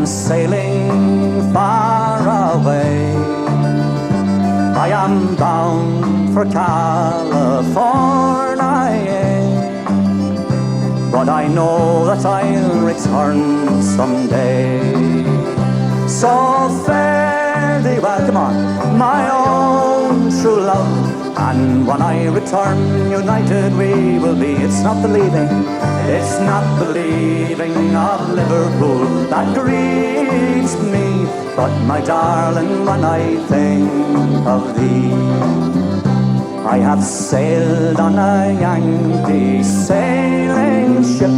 am sailing far away. I am bound for California, but I know that I'll return someday. So fare thee well, come on, my own true love. And when I return, united we will be. It's not the leaving, it's not the leaving of Liverpool that grieves me, but my darling, when I think of thee. I have sailed on a Yankee sailing ship.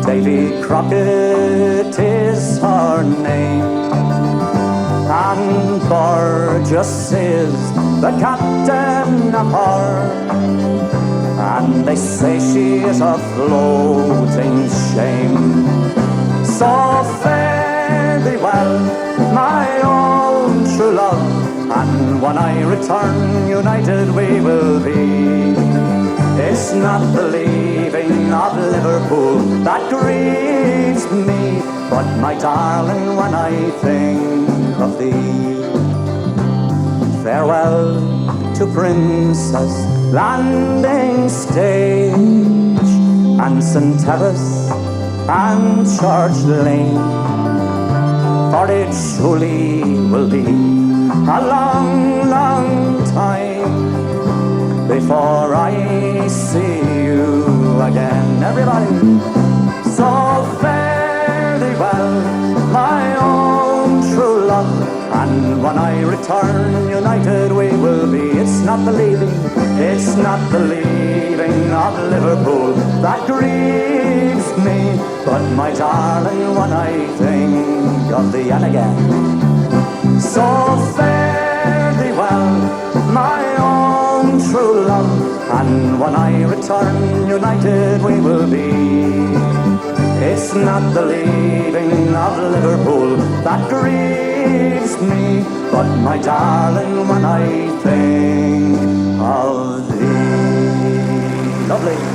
Davy Crockett is her name, and Burgess is the captain of her, and they say she is a floating shame. So fare thee well, my own true love, and when I return, united we will be. It's not the leaving of Liverpool that grieves me, but my darling, when I think of thee. Farewell to Princess Landing Stage and St. Terrace and Church Lane, for it surely will be a long, long time before I see you again. Everybody, so fare thee well, my own true love, and when I return, united we will be. It's not the leaving, it's not the leaving of Liverpool that grieves me, but my darling, when I think of thee. And again, so fare thee well, my own true love, and when I return, united we will be. It's not the leaving of Liverpool that grieves me, but my darling, when I think of thee. Lovely.